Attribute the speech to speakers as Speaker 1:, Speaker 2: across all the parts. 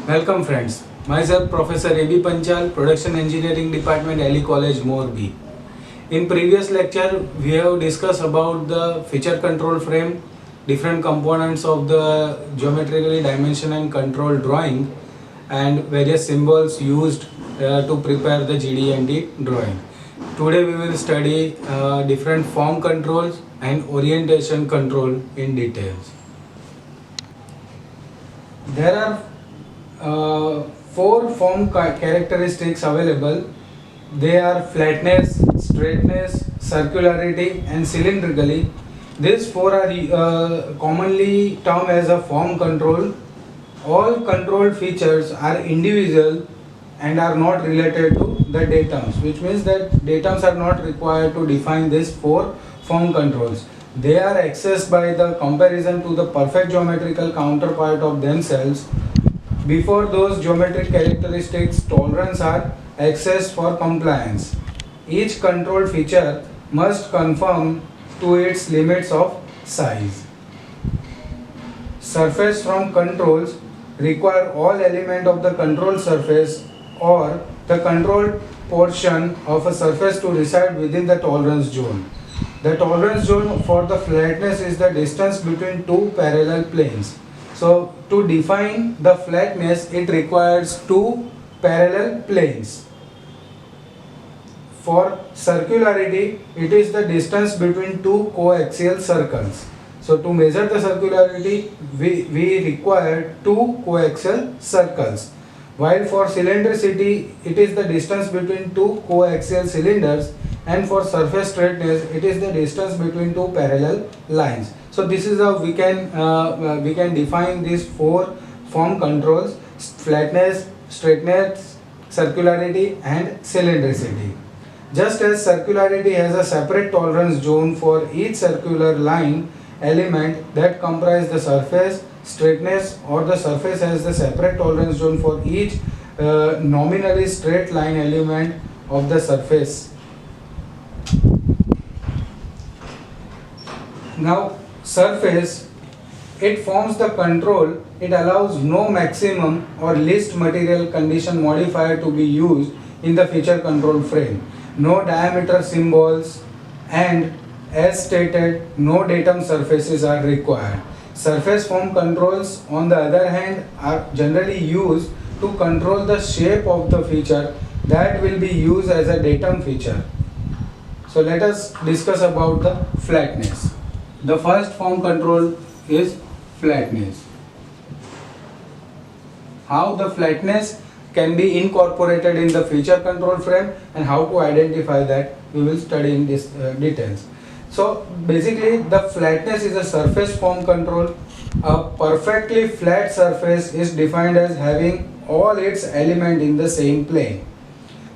Speaker 1: Welcome friends. Myself Professor A.B. Panchal, Production Engineering Department, Ali College, Morbi. In previous lecture, we have discussed about the feature control frame, different components of the geometrically dimension and control drawing, and various symbols used to prepare the GD&T drawing. Today we will study different form controls and orientation control in details. There are four form characteristics available. They are flatness, straightness, circularity and cylindrically. These four are commonly termed as a form control. All control features are individual and are not related to the datums, which means that datums are not required to define these four form controls. They are accessed by the comparison to the perfect geometrical counterpart of themselves. Before those geometric characteristics, tolerance are accessed for compliance. Each control feature must conform to its limits of size. Surface from controls require all elements of the control surface or the controlled portion of a surface to reside within the tolerance zone. The tolerance zone for the flatness is the distance between two parallel planes. So to define the flatness, it requires two parallel planes. For circularity, it is the distance between two coaxial circles. So to measure the circularity, we require two coaxial circles. While for cylindricity, it is the distance between two coaxial cylinders, and for surface straightness, it is the distance between two parallel lines. So this is how we can define these four form controls: flatness, straightness, circularity and cylindricity. Just as circularity has a separate tolerance zone for each circular line element that comprise the surface, straightness or the surface has the separate tolerance zone for each nominally straight line element of the surface. Now surface, it forms the control. It allows no maximum or least material condition modifier to be used in the feature control frame. No diameter symbols and, as stated, no datum surfaces are required. Surface form controls, on the other hand, are generally used to control the shape of the feature that will be used as a datum feature. So let us discuss about the flatness. The first form control is flatness. How the flatness can be incorporated in the feature control frame and how to identify that, we will study in this details. So basically the flatness is a surface form control. A perfectly flat surface is defined as having all its elements in the same plane.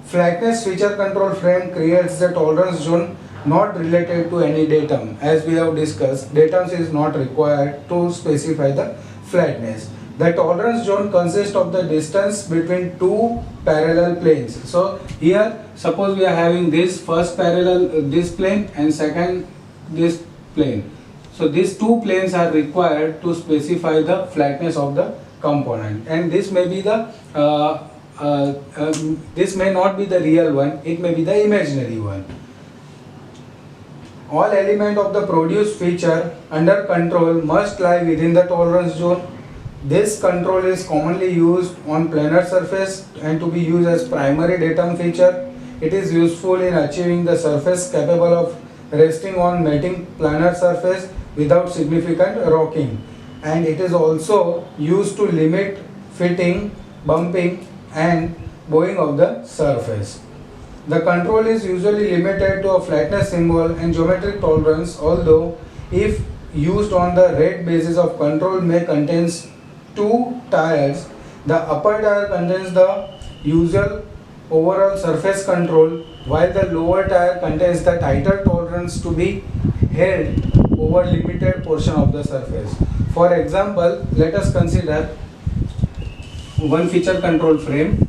Speaker 1: Flatness feature control frame creates the tolerance zone not related to any datum. As we have discussed, datums is not required to specify the flatness. The tolerance zone consists of the distance between two parallel planes. So here suppose we are having this first parallel this plane and second this plane. So these two planes are required to specify the flatness of the component, and this may be the this may not be the real one, it may be the imaginary one. All elements of the produced feature under control must lie within the tolerance zone. This control is commonly used on planar surface and to be used as primary datum feature. It is useful in achieving the surface capable of resting on mating planar surface without significant rocking, and it is also used to limit fitting, bumping and bowing of the surface. The control is usually limited to a flatness symbol and geometric tolerance, although if used on the rate basis of control may contains two tiers. The upper tier contains the usual overall surface control, while the lower tier contains the tighter tolerance to be held over limited portion of the surface. For example, let us consider one feature control frame.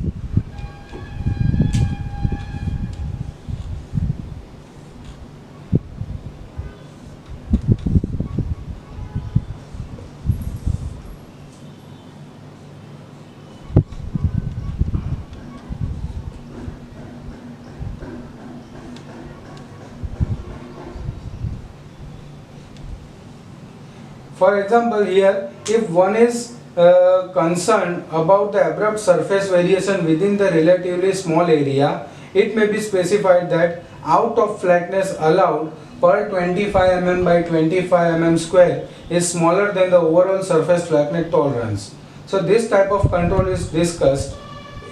Speaker 1: For example, here if one is concerned about the abrupt surface variation within the relatively small area, it may be specified that out of flatness allowed per 25 mm by 25 mm square is smaller than the overall surface flatness tolerance. So this type of control is discussed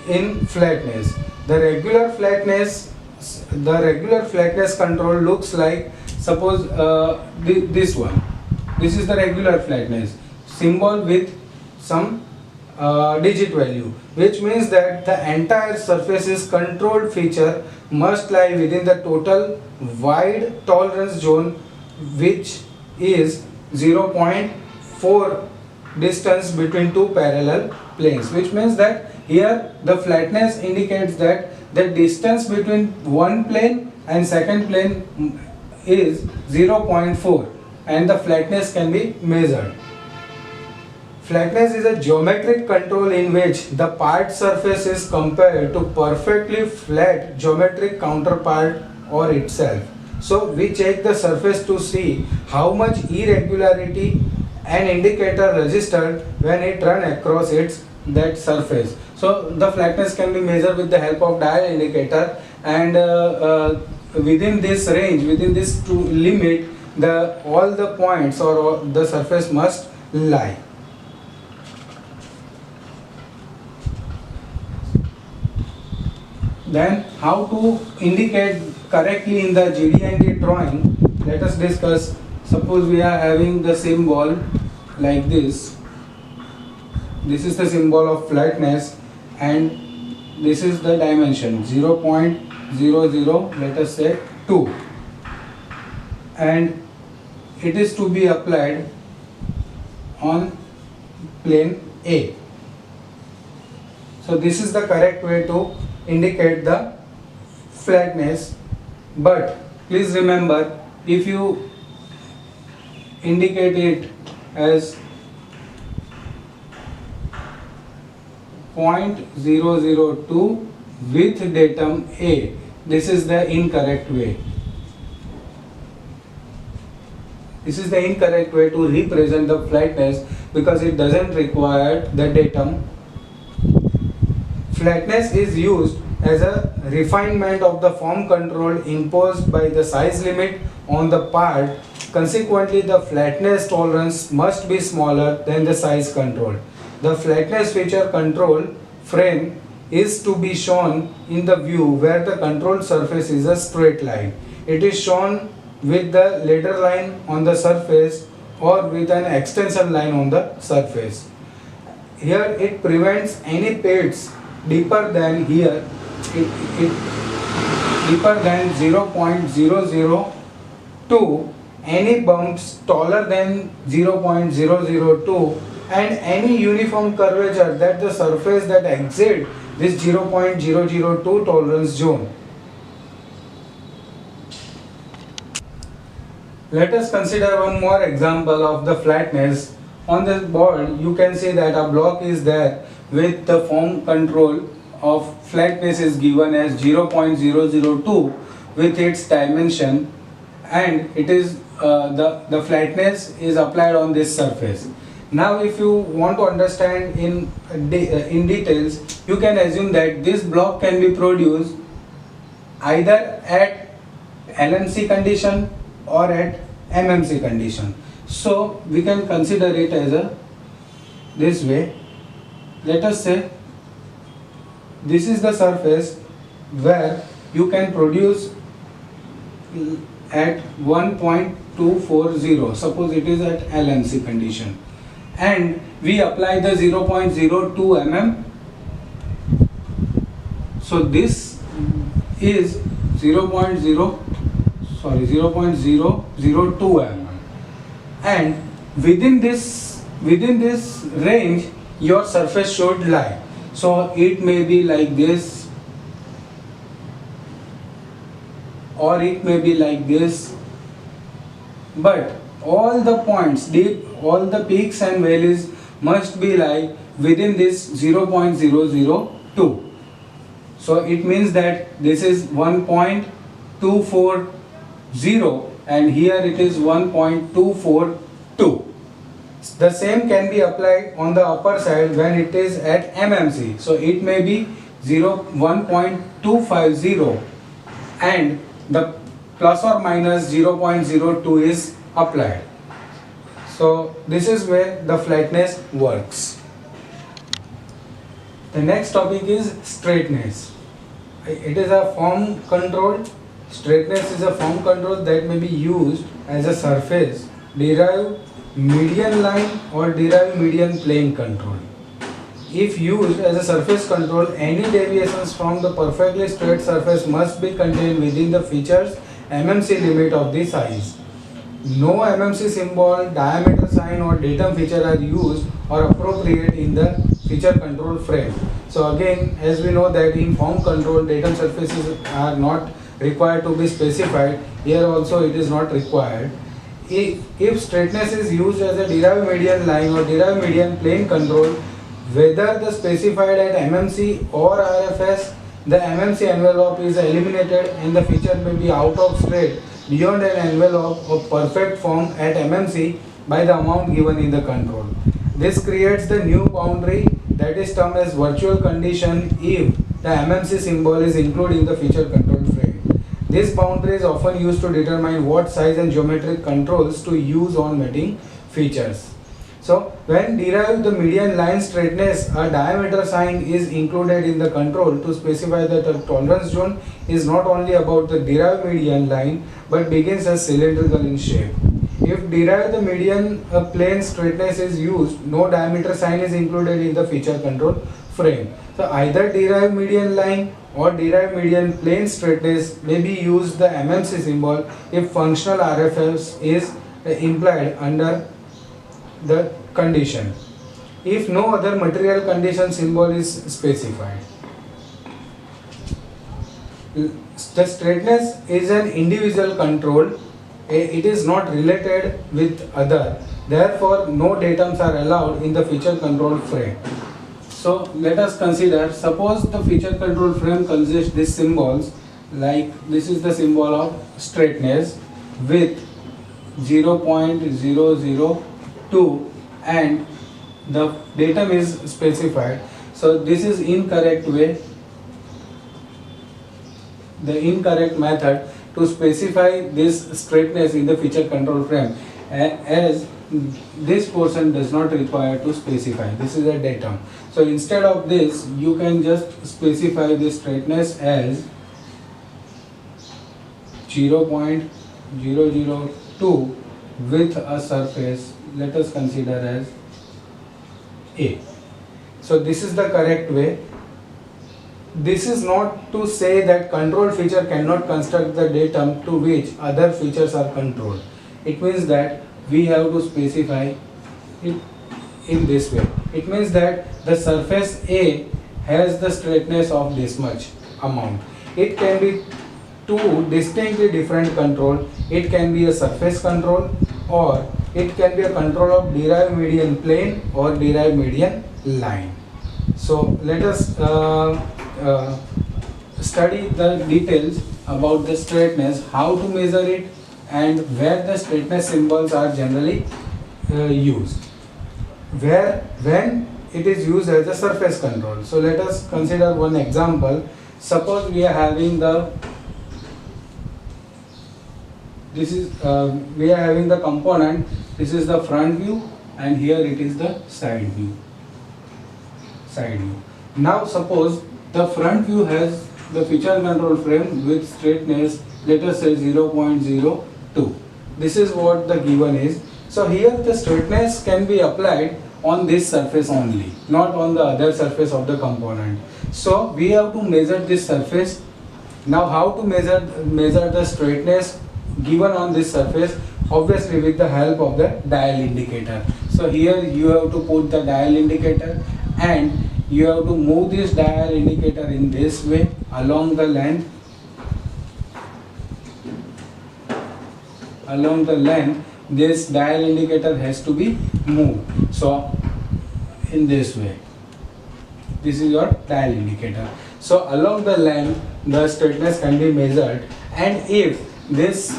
Speaker 1: in flatness. The regular flatness control looks like, suppose this one. This is the regular flatness symbol with some digit value, which means that the entire surface is controlled feature must lie within the total wide tolerance zone, which is 0.4 distance between two parallel planes, which means that here the flatness indicates that the distance between one plane and second plane is 0.4 and the flatness can be measured. Flatness is a geometric control in which the part surface is compared to perfectly flat geometric counterpart or itself. So we check the surface to see how much irregularity an indicator registered when it run across that surface. So the flatness can be measured with the help of dial indicator, and within this range, within this limit, all the points or the surface must lie. Then how to indicate correctly in the GD&T drawing, let us discuss. Suppose we are having the symbol like this. This is the symbol of flatness and this is the dimension 0.00, let us say 2, and it is to be applied on plane A. So this is the correct way to indicate the flatness, but please remember, if you indicate it as 0.002 with datum A, this is the incorrect way. This is the incorrect way to represent the flatness because it doesn't require the datum. Flatness is used as a refinement of the form control imposed by the size limit on the part. Consequently, the flatness tolerance must be smaller than the size control. The flatness feature control frame is to be shown in the view where the control surface is a straight line. It is shown with the ladder line on the surface or with an extension line on the surface. Here it prevents any pits deeper than here, deeper than 0.002, any bumps taller than 0.002, and any uniform curvature that the surface that exceeds this 0.002 tolerance zone. Let us consider one more example of the flatness. On this board you can see that a block is there with the form control of flatness is given as 0.002 with its dimension, and it is the flatness is applied on this surface. Now if you want to understand in details, you can assume that this block can be produced either at LMC condition or at MMC condition. So we can consider it as this way. Let us say this is the surface where you can produce at 1.240. Suppose it is at LMC condition, and we apply the 0.02 mm. So this is 0.002 mm, and within this range your surface should lie. So it may be like this, or it may be like this, but all the points, all the peaks and valleys must be like within this 0.002. So it means that this is 1.240 and here it is 1.242. The same can be applied on the upper side when it is at MMC. So it may be 1.250 and the plus or minus 0.02 is applied. So this is where the flatness works. The next topic is straightness. It is a form control. Straightness is a form control that may be used as a surface, derive median line or derive median plane control. If used as a surface control, any deviations from the perfectly straight surface must be contained within the features MMC limit of the size. No MMC symbol, diameter sign or datum feature are used or appropriate in the feature control frame. So again, as we know that in form control, datum surfaces are not required to be specified. Here also it is not required. If straightness is used as a derived median line or derived median plane control, whether the specified at MMC or RFS, the MMC envelope is eliminated and the feature may be out of straight beyond an envelope of perfect form at MMC by the amount given in the control. This creates the new boundary that is termed as virtual condition if the MMC symbol is included in the feature control frame. This boundary is often used to determine what size and geometric controls to use on mating features. So when derived the median line straightness, a diameter sign is included in the control to specify that the tolerance zone is not only about the derived median line but begins as cylindrical in shape. If derived the median plane straightness is used, no diameter sign is included in the feature control frame. So either derived median line or derived median plane straightness may be used the MMC symbol if functional RFS is implied under the condition, if no other material condition symbol is specified. The straightness is an individual control. It is not related with other. Therefore, no datums are allowed in the feature control frame. So let us consider, suppose the feature control frame consists these symbols, like this is the symbol of straightness with 0.002 and the datum is specified. So this is incorrect way, the incorrect method to specify this straightness in the feature control frame, as this portion does not require to specify. This is a datum. So instead of this, you can just specify the straightness as 0.002 with a surface, let us consider as A. So this is the correct way. This is not to say that control feature cannot construct the datum to which other features are controlled. It means that we have to specify it in this way. It means that the surface A has the straightness of this much amount. It can be two distinctly different control. It can be a surface control or it can be a control of derived median plane or derived median line. So let us study the details about the straightness, how to measure it and where the straightness symbols are generally used. When it is used as a surface control. So let us consider one example. Suppose we are having the we are having the component. This is the front view and here it is the side view. Now suppose the front view has the feature control frame with straightness, let us say 0.02. This is what the given is. So here the straightness can be applied on this surface only, not on the other surface of the component. So we have to measure this surface. Now how to measure the straightness given on this surface? Obviously with the help of the dial indicator. So here you have to put the dial indicator and you have to move this dial indicator in this way along the length. Along the length, this dial indicator has to be moved. So in this way, this is your dial indicator. So along the length, the straightness can be measured, and if this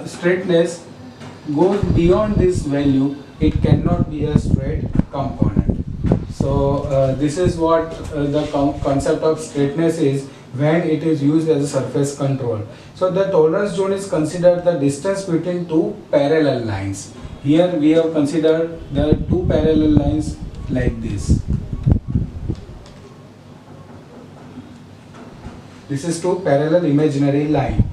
Speaker 1: straightness goes beyond this value, it cannot be a straight component. So this is what the concept of straightness is when it is used as a surface control. So the tolerance zone is considered the distance between two parallel lines. Here we have considered the two parallel lines like this. This is two parallel imaginary line,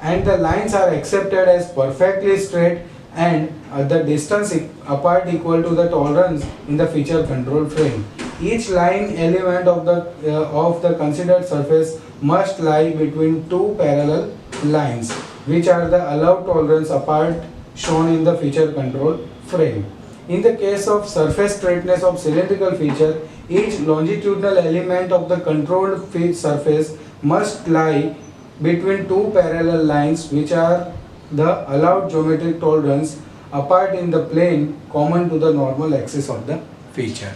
Speaker 1: and the lines are accepted as perfectly straight and the distance apart equal to the tolerance in the feature control frame. Each line element of the considered surface must lie between two parallel lines, which are the allowed tolerance apart shown in the feature control frame. In the case of surface straightness of cylindrical feature, each longitudinal element of the controlled surface must lie between two parallel lines, which are the allowed geometric tolerance apart in the plane common to the normal axis of the feature.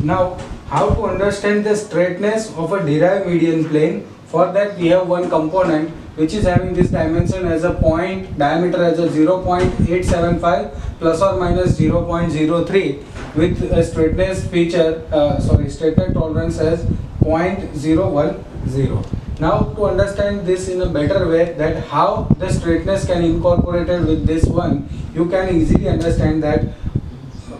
Speaker 1: Now, how to understand the straightness of a derived median plane? For that, we have one component which is having this dimension as a point, diameter as a 0.875 plus or minus 0.03 with a straightness feature, straightness tolerance as 0.010. Now, to understand this in a better way, that how the straightness can incorporated with this one, you can easily understand that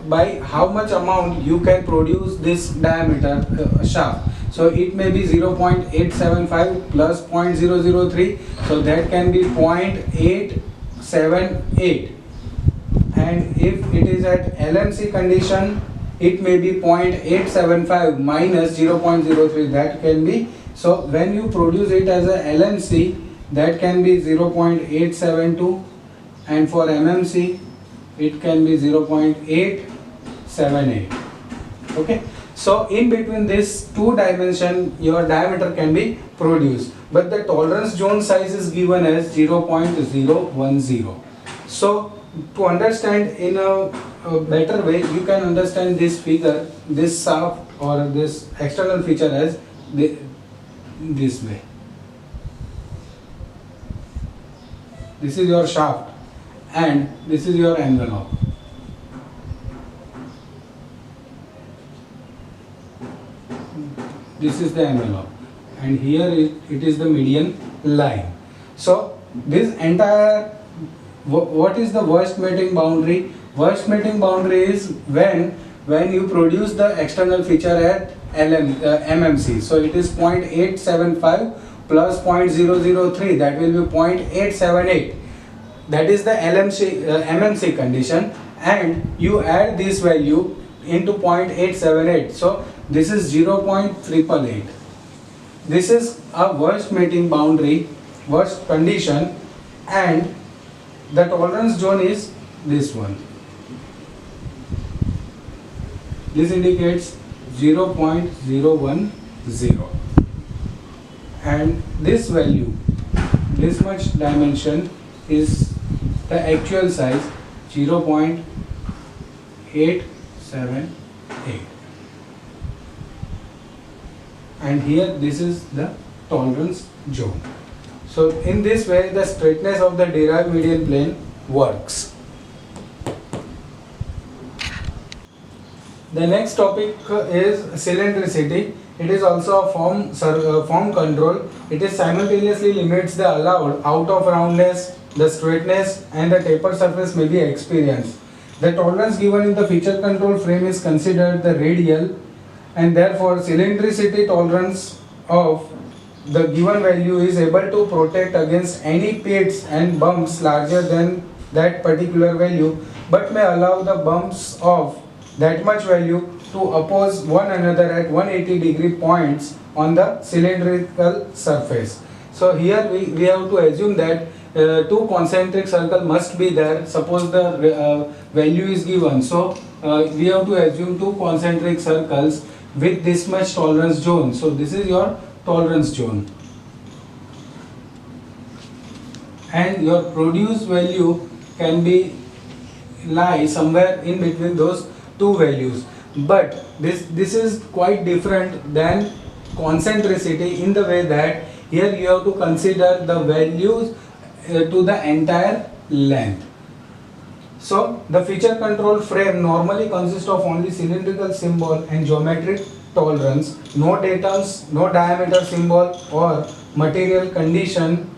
Speaker 1: by how much amount you can produce this diameter shaft. So it may be 0.875 plus 0.003, so that can be 0.878, and if it is at LMC condition, it may be 0.875 minus 0.03, that can be, so when you produce it as a LMC, that can be 0.872, and for MMC it can be 0.878. Okay, so in between this two dimension your diameter can be produced, but the tolerance zone size is given as 0.010. So to understand in a better way, you can understand this figure, this shaft or this external feature as this way. This is your shaft and this is your envelope. This is the envelope, and here it is the median line. So this entire, what is the worst mating boundary? Worst mating boundary is when you produce the external feature at MMC. So it is 0.875 plus 0.003, that will be 0.878. That is the MMC condition, and you add this value into 0.878. So this is 0.888. This is a worst mating boundary, worst condition, and the tolerance zone is this one. This indicates 0.010, and this value, this much dimension, is the actual size, 0.878, and here this is the tolerance zone. So in this way the straightness of the derived median plane works. The next topic is cylindricity. It is also a form control. It is simultaneously limits the allowed out of roundness, the straightness, and the taper surface may be experienced. The tolerance given in the feature control frame is considered the radial, and therefore cylindricity tolerance of the given value is able to protect against any pits and bumps larger than that particular value, but may allow the bumps of that much value to oppose one another at 180-degree points on the cylindrical surface. So here we have to assume that two concentric circles must be there. Suppose the value is given, so we have to assume two concentric circles with this much tolerance zone. So this is your tolerance zone, and your produced value can be lie somewhere in between those two values. But this is quite different than concentricity in the way that Here you have to consider the values to the entire length. So the feature control frame normally consists of only cylindrical symbol and geometric tolerance, no datums, no diameter symbol or material condition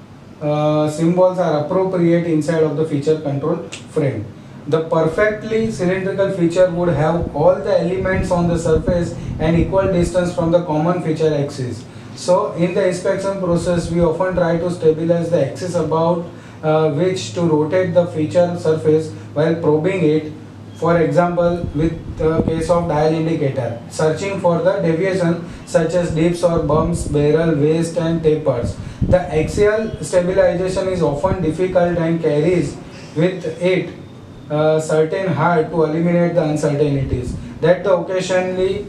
Speaker 1: symbols are appropriate inside of the feature control frame. The perfectly cylindrical feature would have all the elements on the surface and equal distance from the common feature axis. So in the inspection process, we often try to stabilize the axis about which to rotate the feature surface while probing it. For example, with the case of dial indicator, searching for the deviation such as dips or bumps, barrel, waste and tapers. The axial stabilization is often difficult and carries with it certain hard to eliminate the uncertainties that occasionally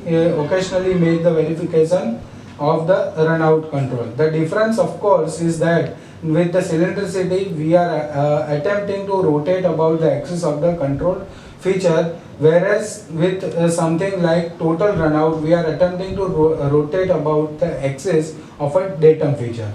Speaker 1: make the verification of the runout control. The difference of course is that with the cylindricity we are attempting to rotate about the axis of the control feature, whereas with something like total runout we are attempting to rotate about the axis of a datum feature.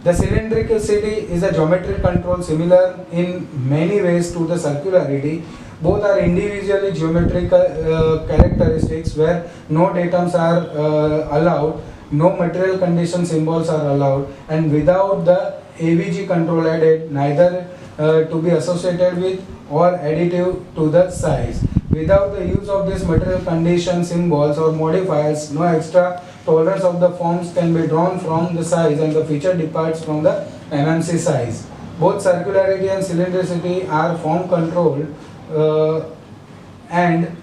Speaker 1: The cylindricity is a geometric control similar in many ways to the circularity. Both are individually geometrical characteristics where no datums are allowed, no material condition symbols are allowed, and without the AVG control added, neither to be associated with or additive to the size. Without the use of these material condition symbols or modifiers, no extra tolerance of the forms can be drawn from the size and the feature departs from the MMC size. Both circularity and cylindricity are form controlled and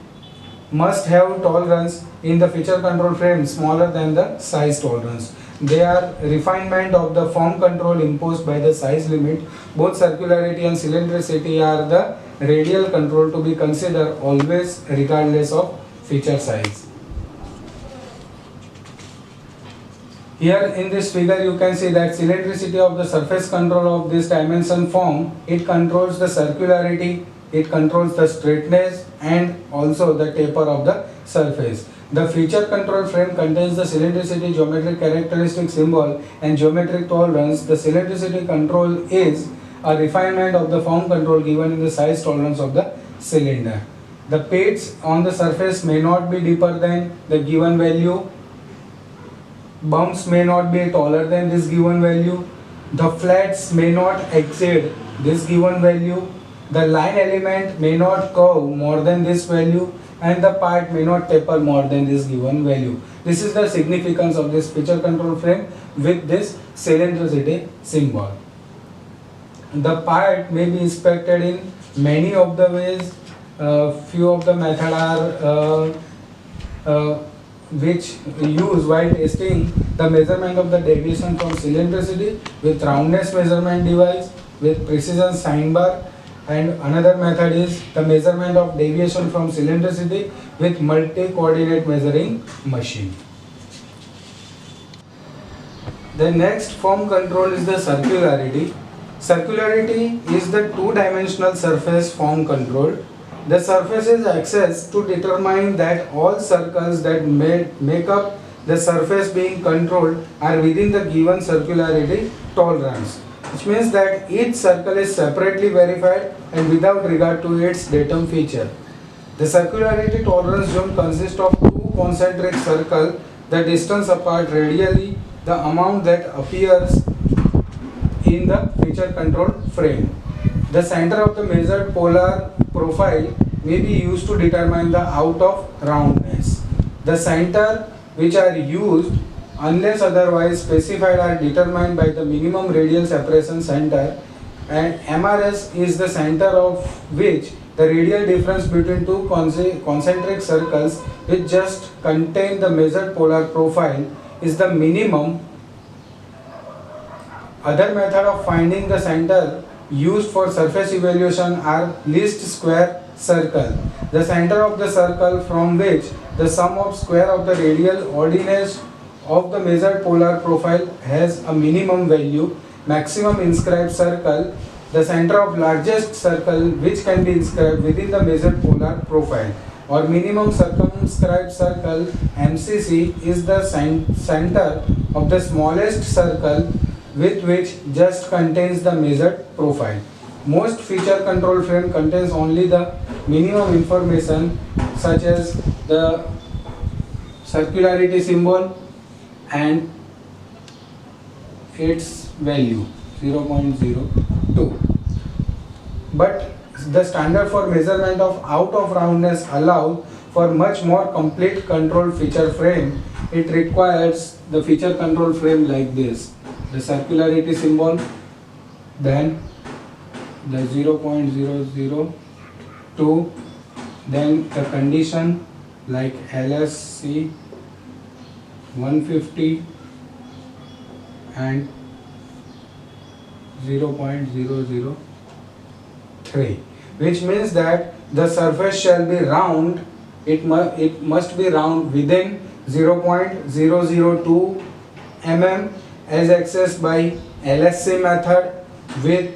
Speaker 1: must have tolerance in the feature control frame smaller than the size tolerance. They are refinement of the form control imposed by the size limit. Both circularity and cylindricity are the radial control to be considered always regardless of feature size. Here in this figure you can see that cylindricity of the surface control of this dimension form, it controls the circularity, it controls the straightness and also the taper of the surface. The feature control frame contains the cylindricity, geometric characteristic symbol and geometric tolerance. The cylindricity control is a refinement of the form control given in the size tolerance of the cylinder. The pits on the surface may not be deeper than the given value. Bumps may not be taller than this given value. The flats may not exceed this given value. The line element may not curve more than this value and the part may not taper more than this given value. This is the significance of this feature control frame with this cylindricity symbol. The part may be inspected in many of the ways. Few of the methods are which use while testing the measurement of the deviation from cylindricity with roundness measurement device with precision sine bar, and another method is the measurement of deviation from cylindricity with multi-coordinate measuring machine. The next form control is the circularity. Circularity is the two-dimensional surface form control. The surface is accessed to determine that all circles that make up the surface being controlled are within the given circularity tolerance, which means that each circle is separately verified and without regard to its datum feature. The circularity tolerance zone consists of two concentric circles, the distance apart radially, the amount that appears in the feature control frame. The center of the measured polar profile may be used to determine the out of roundness. The center which are used unless otherwise specified are determined by the minimum radial separation center, and MRS is the center of which the radial difference between two concentric circles which just contain the measured polar profile is the minimum. Other method of finding the center used for surface evaluation are least square circle. The center of the circle from which the sum of square of the radial ordinates of the measured polar profile has a minimum value. Maximum inscribed circle, the center of largest circle which can be inscribed within the measured polar profile. or minimum circumscribed circle MCC is the center of the smallest circle with which just contains the measured profile. Most feature control frame contains only the minimum information such as the circularity symbol and its value 0.02. But the standard for measurement of out of roundness allows for much more complete control feature frame. It requires the feature control frame like this: the circularity symbol, then the 0.002, then the condition like LSC 150 and 0.003, which means that the surface shall be round. It must be round within 0.002 mm as accessed by LSC method with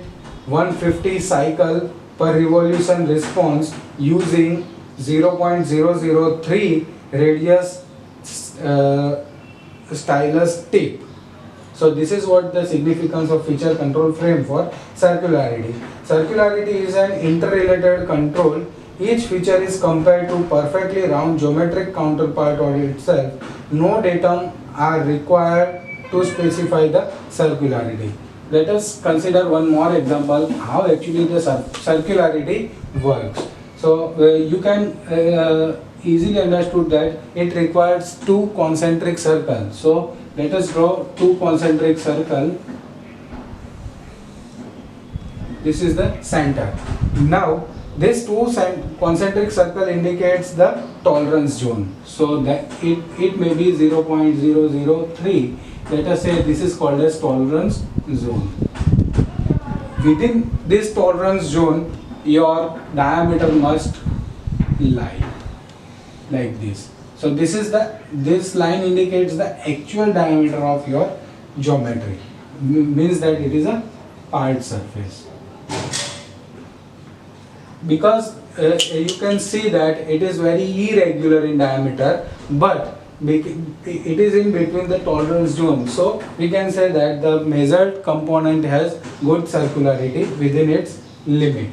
Speaker 1: 150 cycle per revolution response using 0.003 radius stylus tip. So this is what the significance of feature control frame for circularity. Circularity is an interrelated control. Each feature is compared to perfectly round geometric counterpart of itself. No datum are required to specify the circularity. Let us consider one more example how actually the circularity works. So you can easily understood that it requires two concentric circles. So let us draw two concentric circles. This is the center. Now this two concentric circle indicates the tolerance zone. So that it may be 0.003. Let us say this is called as tolerance zone. Within this tolerance zone, your diameter must lie like this. So this line indicates the actual diameter of your geometry. Means that it is a part surface. Because you can see that it is very irregular in diameter, but it is in between the tolerance zone. So we can say that the measured component has good circularity within its limit.